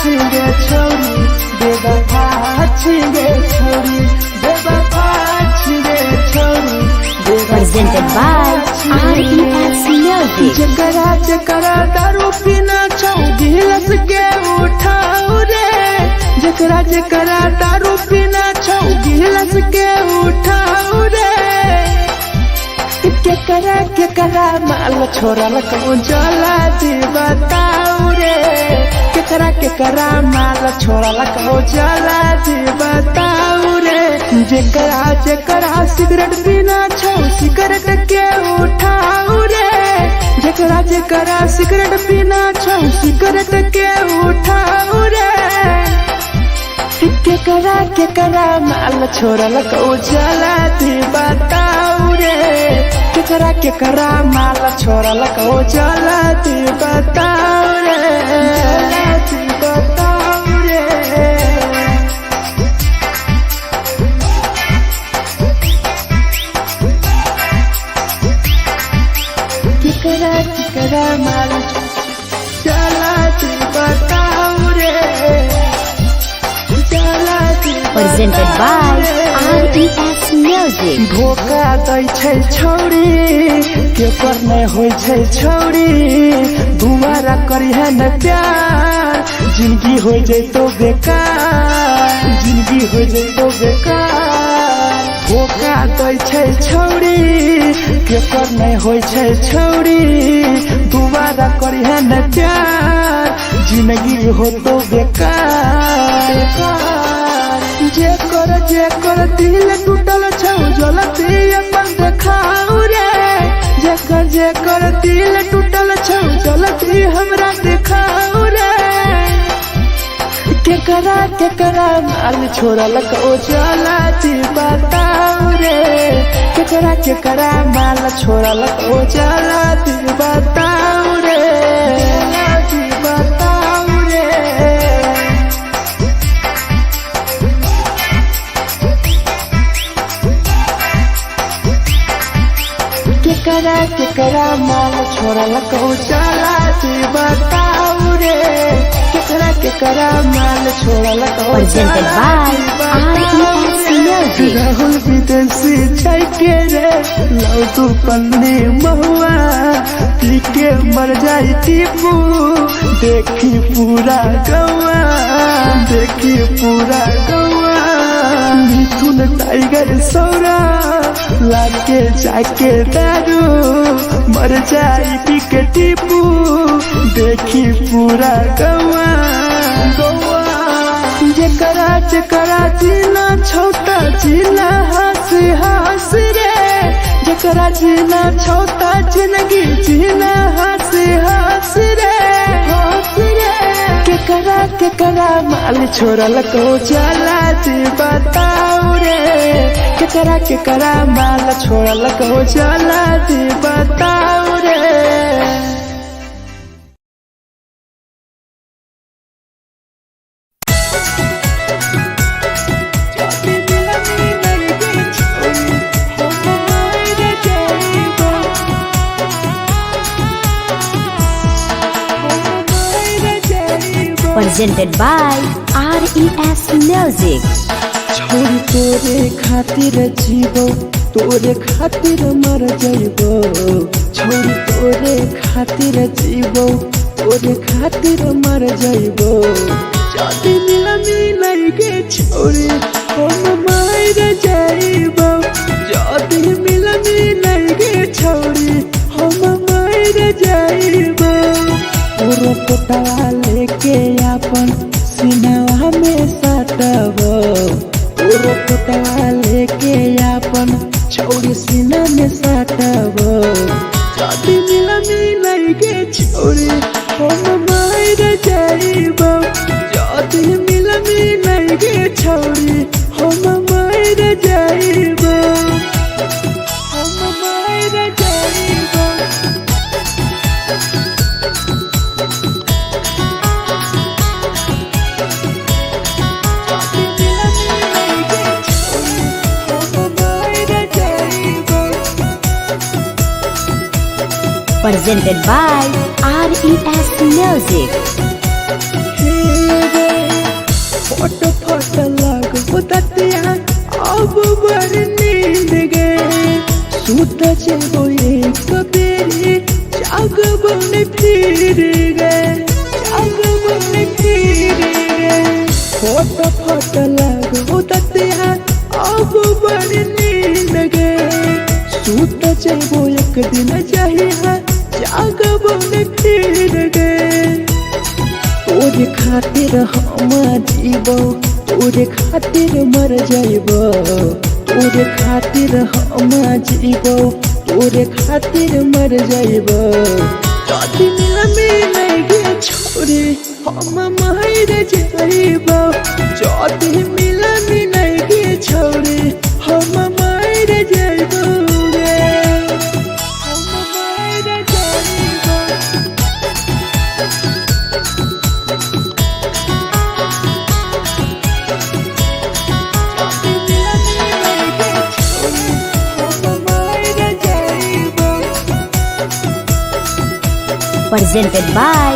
छिगे छोरी बेवफा छिगे छोरी बेवफा छिगे छोरी Presented by RES Music. जकरा जकरा दारू पीना छौ गिलास के उठाओ रे जकरा जकरा दारू पीना छौ गिलास के उठाओ रे केकरा माल छोड़ल कहूँ जला दी बताओ रे केकरा माल छोड़ल कहूँ जला दी बताओ रे जेकरा सिगरेट पीना छौ सिगरेट के उठाओ रे जेकरा सिगरेट पीना छौ सिगरेट के उठाओ रे केकरा माल छोड़ल कहूँ जला दी बताओ रे केकरा माल छोड़ल कहूँ जला दी बताओ रे जला दी बताओ रे केकरा माल जला दी बताओ रे जला दी Presented by RES Music. धोखा दै छै छौरी केकर नहीं होइ छै छौरी दुबारा करिहे न प्यार जिंदगी हो जैतो बेकार जिंदगी हो जैतो बेकार धोखा दै छै छौरी केकर नहीं होइ छै छौरी दुबारा करिहे न प्यार जिंदगी हो तो बेकार जेकर दिल टूटल छौ जलती अपन देखाओ रे जेकर दिल टूटल छौ जलती हमरा देखाओ रे केकरा माल छोड़ल कहूँ जला दी बताओ रे केकरा माल छोड़ल कहूँ जला दी बताओ रे जला दी बताओ रे केकरा माल छोड़ल कहूँ जला दी बताओ रे केकरा माल छोड़ल कहूँ Presented by RES Music. Rahul विदेशी छै के रे लौ तू पन्नी महुआ पी के मर जाई टीपू देखी पूरा गौआ देखी पूरा गौआ मिथुन टाइगर सौरा लाके जाके दारू मर जाई पी के टीपू देखी पूरा गौआ जेकरा जीना छोटा जीना हंसी हंसी रे जेकरा जीना छोटा जिंदगी जीना हंसी हंसी रे हंसी रे केकरा माल छोड़ल कहूँ जला दी बताओ रे केकरा माल छोड़ल कहूँ जला दी बताओ रे Presented by RES Music. छोरी तोरे खातिर जीवो तोरे खातिर मर जाइबो छोरी तोरे खातिर जीवो तोरे खातिर मर जाइबो जाति मिलई गे छोरी हम मर जाइबो जाति मिलई गे छोरी हम मर जाइबो तोरे पोटवा लेके अपन सीनावा में सटबो तोरे पोटवा लेके अपन छौरी सीना में सटबो जाति मिलई गे छोरी हम मर जाइबो जाति मिलई गे छोरी हम मर जाइबो हम मर जाइबो Presented by RES Music. हे जब एक बेरी जाग बन फिर गए, जाग बन फिर गए। फोट फोट लगो दतिया अब बड़ नींद गए। सूत जब एक दिन जहिया जाग बन फिर गए। तोरे खातिर हम जीबो, तोरे खातिर मर जाइबो, तोरे खातिर हम जीबो, तोरे खातिर मर जाइबो। जदि मिलगे छोरे हम मर जाइबो, जदि मिलगे छोरे हम मर जाइबो रे, हम मर जाइबो। Presented by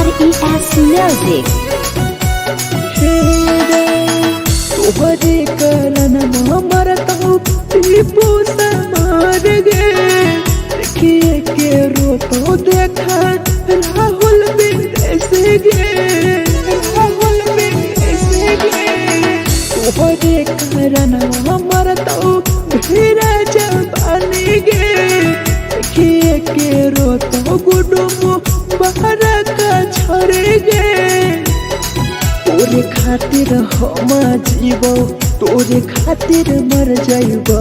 RES Music. तोहरे कारण मरत हूँ टीपू समार गे। देखिए के रोतो देखा राहुल विदेश गे, राहुल विदेश गे। तोहरे कारण मरत हूँ भीरा जवानी गे। देखिए के रोतो गुडुमो बाहर का छोड़ गे। तोरे खातिर हम जीबो, तोरे खातिर मर जाइबो,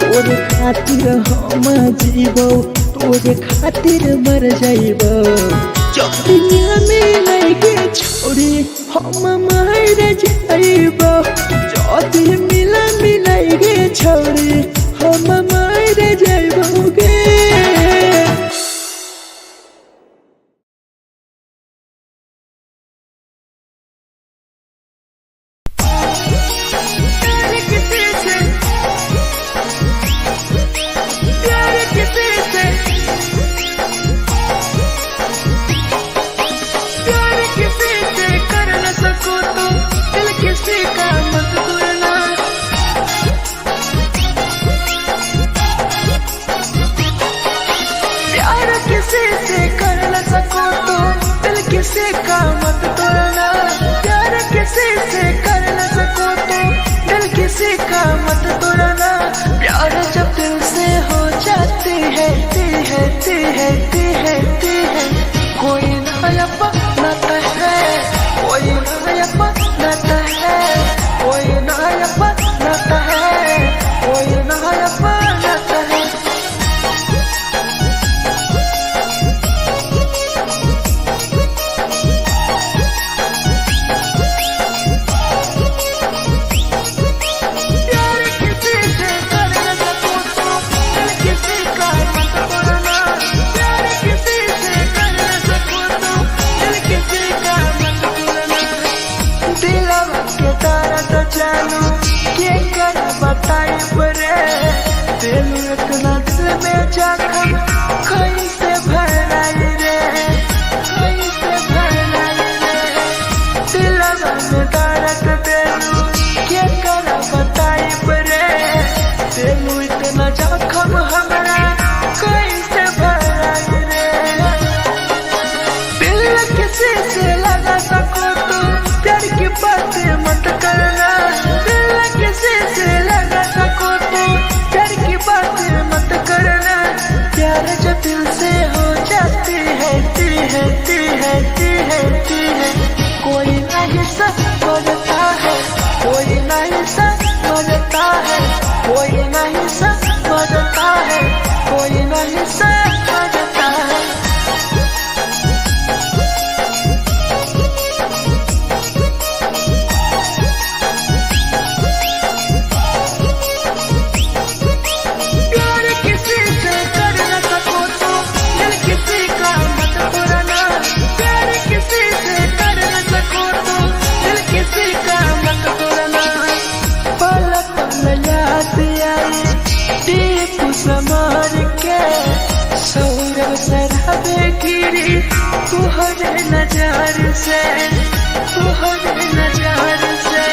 तोरे खातिर हम जीबो, तोरे खातिर मर जाइबो। जदि मिलगे छोरे हम मर जाइबो, जदि मिलगे छोरे हम मर जाइबो गे। किसी का मत तोड़ना, प्यार किसी से कर न सको तो दिल किसी का मत तोड़ना। प्यार जब दिल से हो जाती है ती है ती है ती है ती है। कोई नया बनाता है, कोई नया बनाता है, कोई नया बनाता है, कोई नया बनाता है। इतना दिल में जख्म कैसे भराई रे, कैसे भराई रे। दिलवा में दर्द देलू क्या कर बताई रे। देलू इतना जख्म हमरा कैसे भराई रे। दिल किसी से लगा सको तो प्यार की बातें मत करना। दिल किसी से लगा सको तो प्यार की बातें मत करना। प्यार जब दिल से हो जाती है ती है ती है ती है ती है। कोई नहीं समझता है, कोई नहीं समझता है, कोई नहीं समझता है, कोई नहीं समझता है। तुहरे नजार से, तुहरे नजार से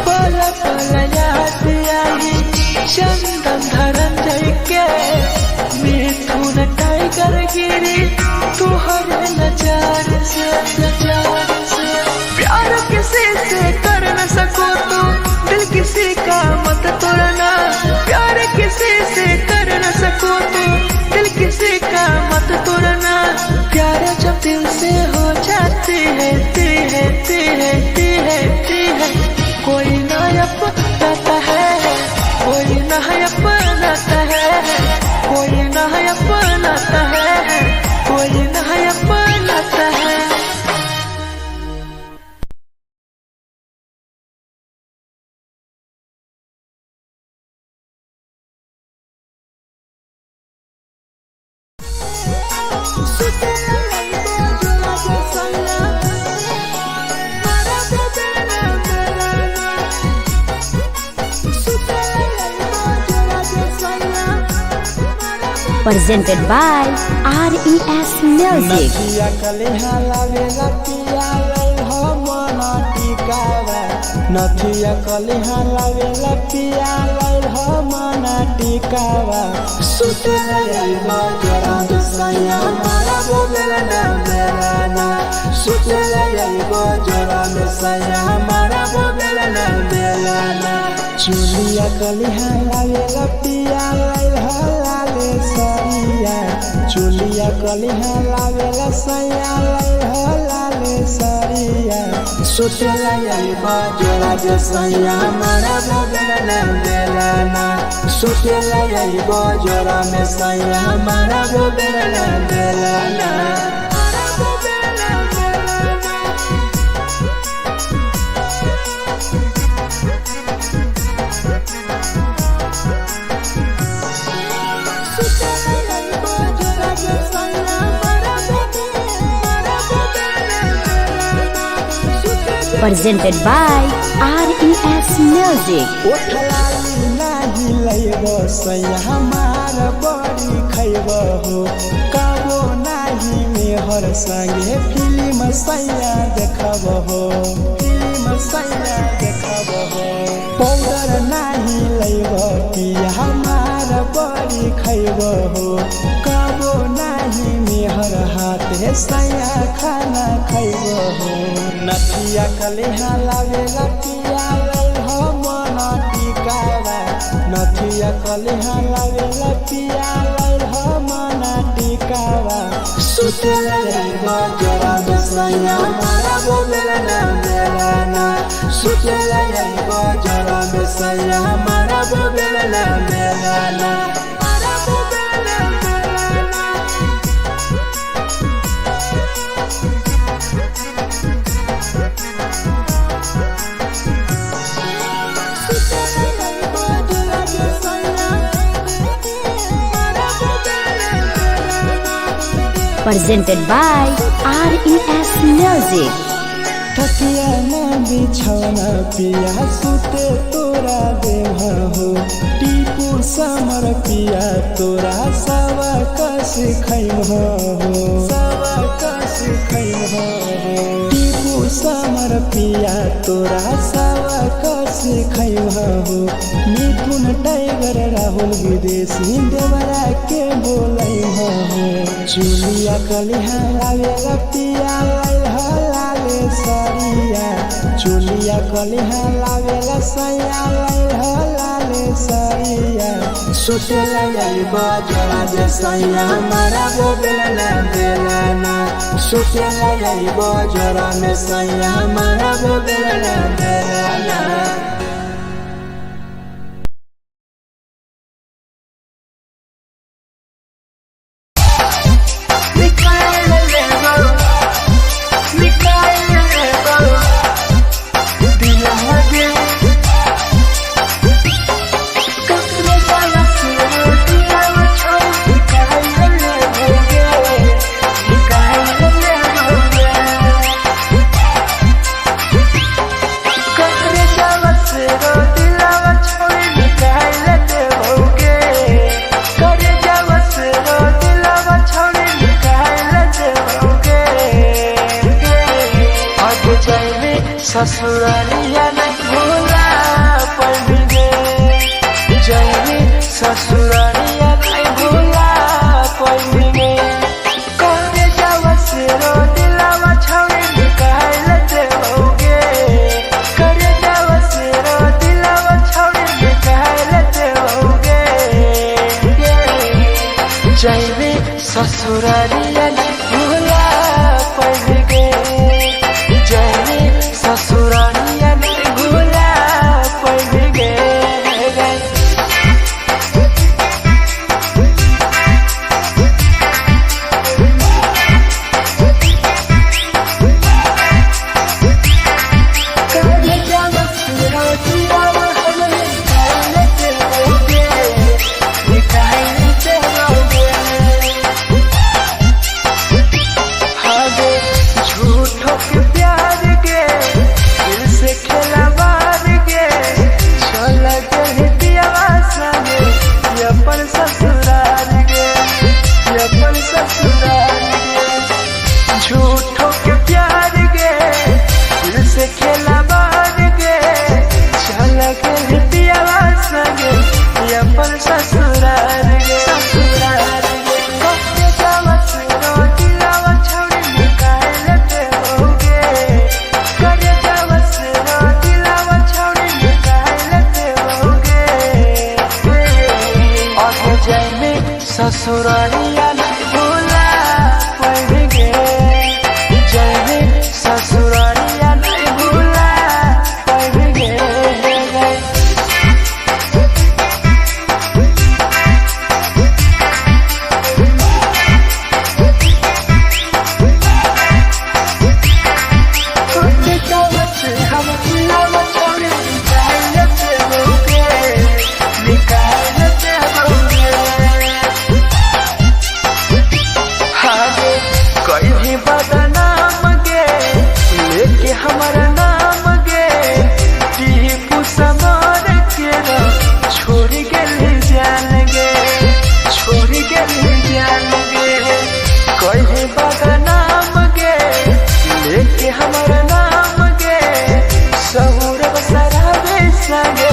पल पल याद आई चंदन धरन के। कर गिरी तू हर नजर से प्यार किसी से कर न सको तो दिल किसी का मत तोड़ना प्यार किसी से कर न सको तो दिल किसी का मत तोड़ना प्यार जब दिल से हो जाती है कोई ना अपनाता है कोई ना अपनाता है कोई ना अपनाता है कोई ना अपनाता है। Presented by RES Music. नथिया कलिहा लावेला पिया लैल हो मना टिकावा सुते लैला जरा दसया मारा बोलेला ना मेरा सुते लैला जरा दसया मारा बोलेला ना मेरा चुलिया कलिहा लावेला पिया लैल हो लाले सरिया चुलिया कलिहा लावेला सया लैल हो लाले सरिया सुते लैला जरा दसया मारा बोलेला ना मेरा सुते लैला जरा में सया मारा बोलेला ना मेरा Presented by RES Music. हमारा बड़ी खैब हो कबो नाही मेहर संगे फिल्म सैया देखब हो पाउडर नाही लैब पिया हमारा बड़ी खैब हो कबो नाही मेहर हाथे सैया खाना खैब हो नथिया कलिहा लावेला पिया लैल हो मना टिकावा नथिया कलिहा लावेला पिया लैल हो मना टिकावा सुते लैला जरा दसया मारा बोलेला ना मेरा सुते लैला जरा दसया मारा बोलेला ना मेरा Presented by RES Music. तकिया ना बिछौना पिया सुते तोरा देह हो टीपू समर पिया तोरा सवा कस खैम हो टीपू समर पिया तोरा सवा कस खैम हो मिथुन टाइगर राहुल विदेशी देवरा के बोलै हो चुलिया कलिहा लावेला पिया लैल हो लाले सरिया चुलिया कलिहा लावेला सया लैल हो लाले सरिया सुते लैला जरा दसया मारा बोलेला ना सुते लैला जरा में सया मारा बोलेला ना ससुरालिया नहीं भूला पड़ेंगे जैनी ससुरालिया नहीं भूला पड़ेंगे हमारा नाम गे टीपू समार के छोड़ गए जान गे छोड़ गए जान गे कहे बागा नाम गे लेके हमारा नाम गे सहूर बसरा बेसगे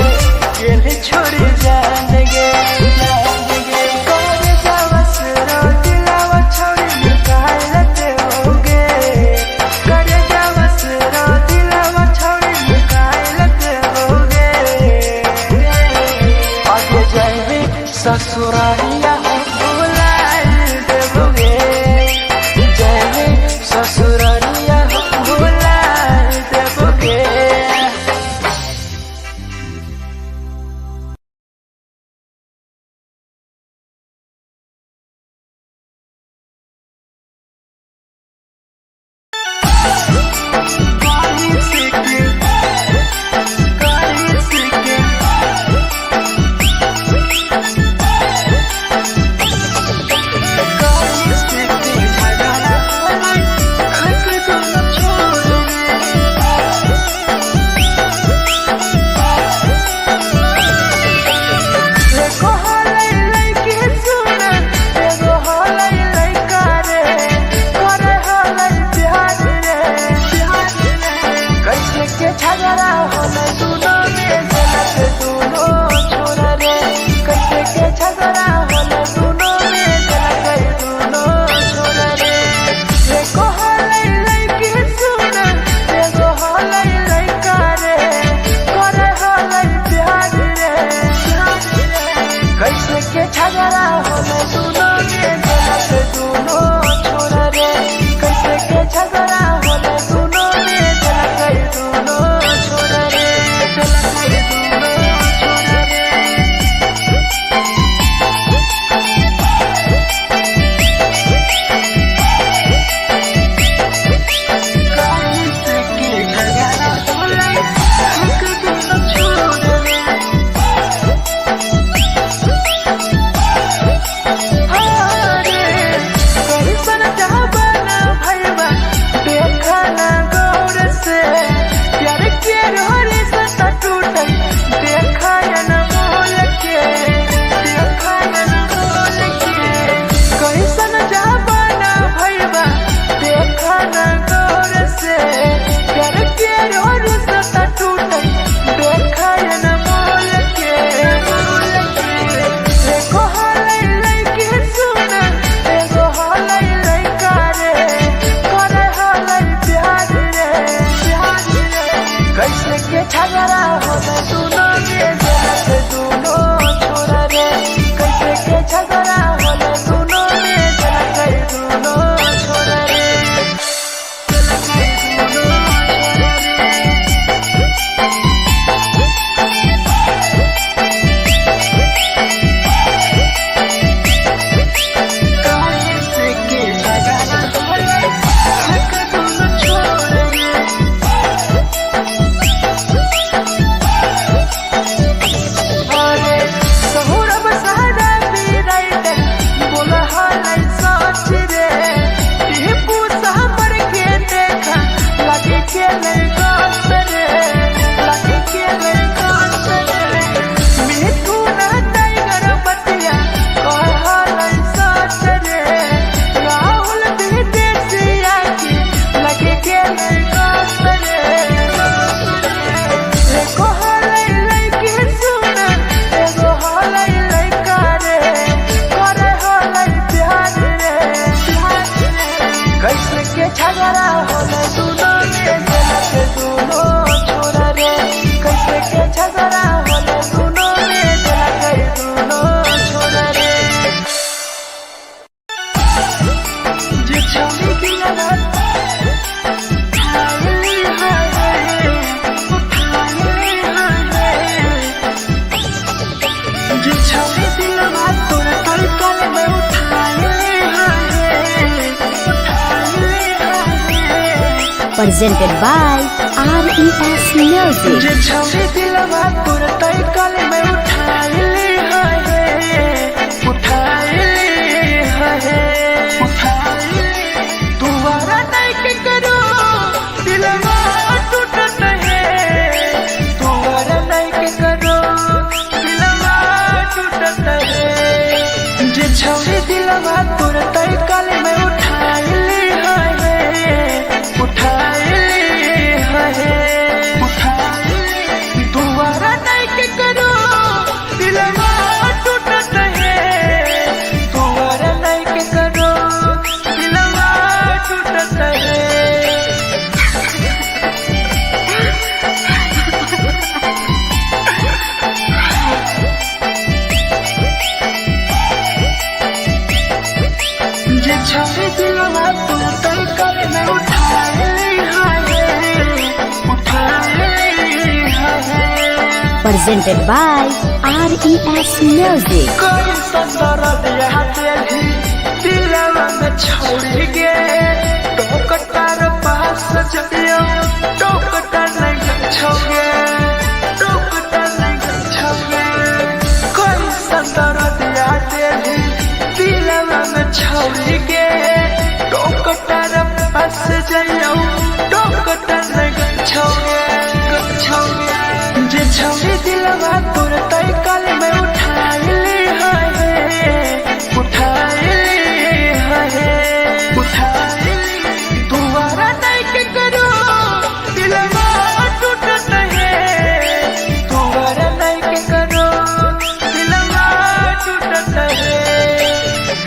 केले छोड़ जान गे करे जावस रो दिलावा छोड़ निकालते होगे करे जावस रो दिलावा छोड़ निकालते होगे आगे जाए ससुरालिया भुलाए देबोगे जाए ससुरालिया भुलाए देबोगे। Presented by RES Music. तुम्हारा नहीं के करो दिलवा presented by RES Music. कोई संदर दिया तेरी दिलवा में छोड़ के टोकटार पास चलियो टोकटार नहीं छोगे टोकटार नहीं छोगे कोई संदर दिया तेरी दिलवा में छोड़ के टोकटार पास चलियो टोकटार नहीं छोगे छोगे जे छोड़ी दिलवा तोर तय कल में उठाई ली दोबारा नहीं के करो दिलवा टूटत है दोबारा नहीं के करो दिलवा टूटत है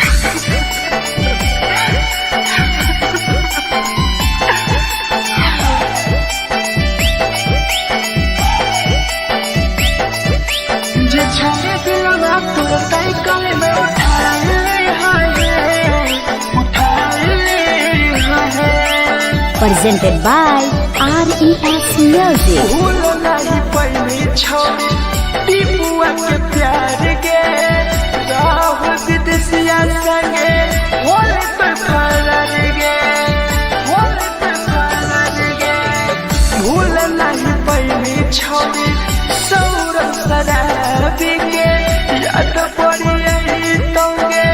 छोड़े दिलवा तोर तय कल में उठाई Presented by RES Music. भूल नहीं पहली छोड़ी टीपुआ के प्यार के राहुल विदेशिया संगे होले पे फरार गे होले पे फरार गे भूल नहीं पहली छोड़ी सौरभ शराबी के याद पड़ी यही तोगे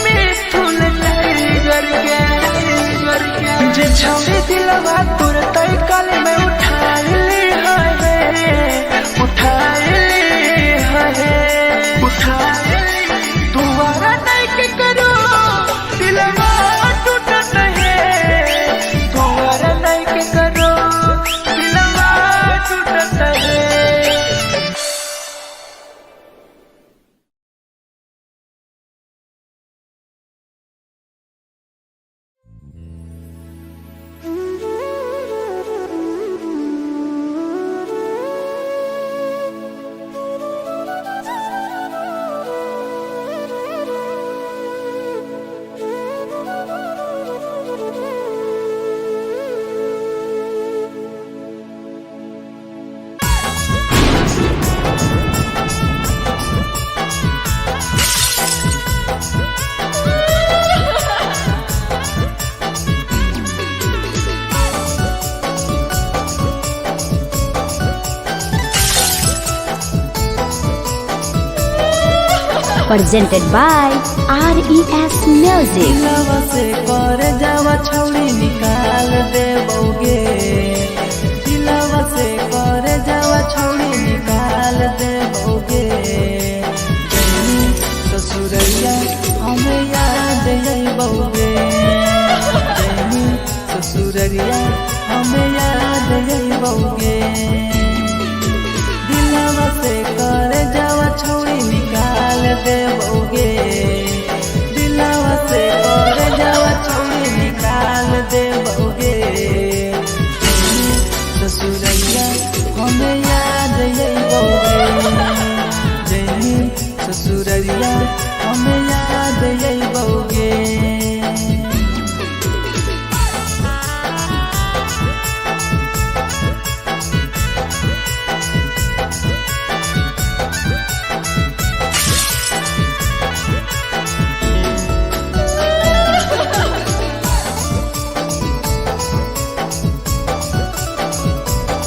मिथुन नहीं करके जे छोड़ी दिलवा तोर तय कल में उठाई ली दोबारा नहीं के करो दिलवा टूटत है दोबारा नहीं के करो दिलवा टूटत है Presented by RES Music. दिलवा से कर जावा छौड़ी निकाल देबोगे दिलवा से कर जावा छौड़ी निकाल देबोगे जैनी ससुरैया हमें याद अइबोगे जैनी ससुरैया हमें याद अइबोगे दिलवा से कर जावा छौड़ी निकाल देबोगे दिलवा से कर जावा छौड़ी निकाल देबोगे ससुरैया हमें याद अइबोगे जैनी ससुरैया हमें याद अइबोगे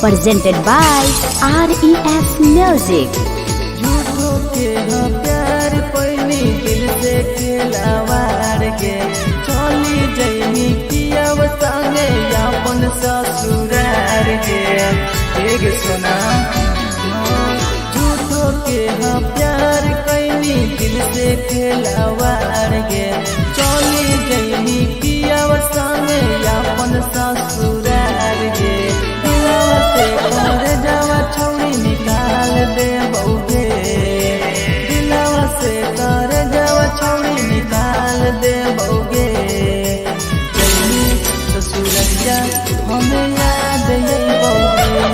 Presented by RES Music. झूठो के हाँ प्यार पैनी दिल से खिलावार के चली जैनी कियाव संगे अपन ससुरार के एक सुना झूठो के हाँ प्यार कैनी दिल से खिलावार के चली जैनी कियाव संगे अपन ससुरार के कर जावा छौड़ी निकाल देबोगे दिलवा से कर जावा छौड़ी निकाल देबोगे जैनी ससुरैया हमें याद अइबोगे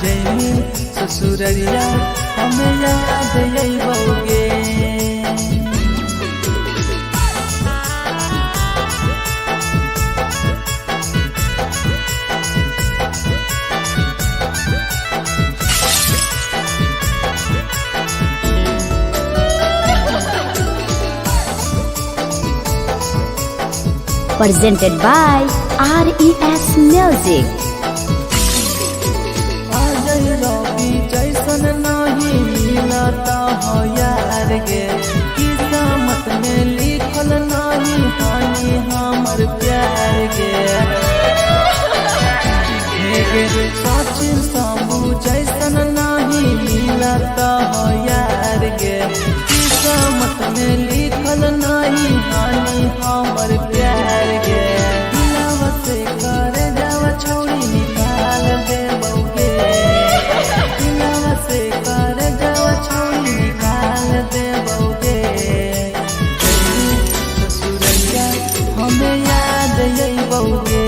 जैनी ससुरैया हमें याद अइबोगे presented by RES Music. जैसन नहीं मिलता हो यार गे, किस्मत में लिखल नहीं हानि हमर प्यार गे। सचिन साबू जैसन नहीं मिलता हो यार गे, किस्मत में लिखल नहीं हानि हमर प्यार गे। दिलवा से कर जावा छोड़ी निकाल दे बउगे, दिलवा से कर जावा छोड़ी निकाल दे बउगे। ससुरैया हमें याद आई बउगे,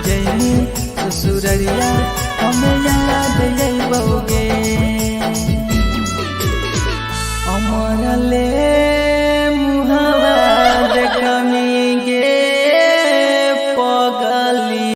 जैनी ससुरैया हमें याद आई बउगे। अमर ले